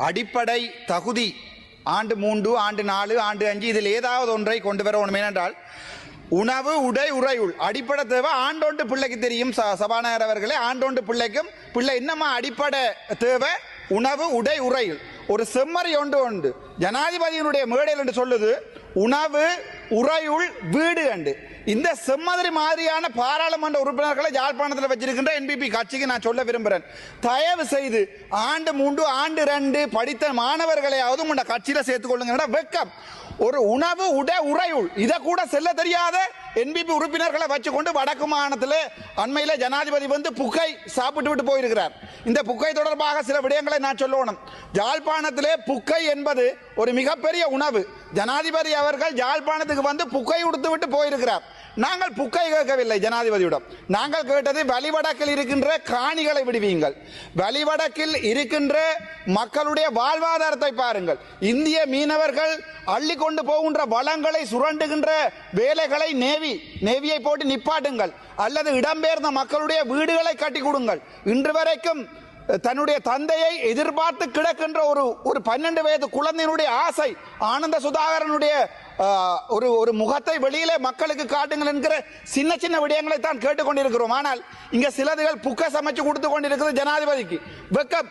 அடிப்படை தகுதி ஆண்டு 3, ஆண்டு 4, ஆண்டு 5 இதில் ஏதாவது ஒன்றை கொண்டு வர வேணும். ஏனென்றால் உணவு, உடை, உறையுள் அடிப்படை தேவை. ஆண்டோண்டு பிள்ளைக்கு தெரியும் சபாநாயகர் அவர்களே, ஆண்டோண்டு பிள்ளைக்கும் பிள்ளை என்னமா அடிப்படை தேவை? உணவு, உடை, உறையுள். ஒரு செம்மறி ஒன்று ஜனாதிபதியினுடைய மேடையில் என்று சொல்லுது உணவு, உறையுள், வீடு என்று. இந்த செம்மதிரி மாதிரியான பாராளுமன்ற உறுப்பினர்களை யாழ்ப்பாணத்தில் வச்சிருக்கின்ற என்பிபி கட்சிக்கு நான் சொல்ல விரும்புகிறேன், தயவு செய்து ஆண்டு 3, ஆண்டு 2 படித்த மாணவர்களையாவது உங்களோட கட்சியில சேர்த்துக் கொள்ளுங்க. வெக்கம். ஒரு உணவு, உடை, உறையுள் இதை கூட செல்ல தெரியாத என்பிபி உறுப்பினர்களை வச்சுக்கொண்டு வடக்கு மாகாணத்தில் அண்மையில் ஜனாதிபதி வந்து புக்கை சாப்பிட்டு விட்டு போயிருக்கிறார். இந்த புக்கை தொடர்பாக சில விடயங்களை நான் சொல்லணும். யாழ்ப்பாணத்திலே புக்கை என்பது ஒரு மிகப்பெரிய உணவு. ஜனாதிபதி அவர்கள் யாழ்ப்பாணத்துக்கு வந்து புக்கை உடுத்து விட்டு போயிருக்கிறார். நாங்கள் புக்கை கேட்கவில்லை ஜனாதிபதியிடம். நாங்கள் கேட்டது வலிவடக்கில் இருக்கின்ற காணிகளை விடுவீங்கள், வலிவடக்கில் இருக்கின்ற மக்களுடைய வாழ்வாதாரத்தை பாருங்கள். இந்திய மீனவர்கள் அள்ளி கொண்டு போகின்ற வளங்களை சுரண்டுகின்ற வேலைகளை நேவியை போட்டு நிப்பாட்டுங்கள், அல்லது இடம்பெயர்ந்த மக்களுடைய வீடுகளை கட்டி கொடுங்கள். இன்று வரைக்கும் தன்னுடைய தந்தையை எதிர்பார்த்து கிடக்கின்ற ஒரு 12 வயது குழந்தையினுடைய ஆசை ஆனந்த சுதாகரனுடைய ஒரு முகத்தை வெளியிலே மக்களுக்கு காட்டுங்கள் என்கிற சின்ன சின்ன விடயங்களை தான் கேட்டுக்கொண்டிருக்கிறோம். ஆனால் இங்க சிலதுகள் புக்க சமைச்சு கொடுத்து கொண்டிருக்கிறது ஜனாதிபதிக்கு. வெக்கம்.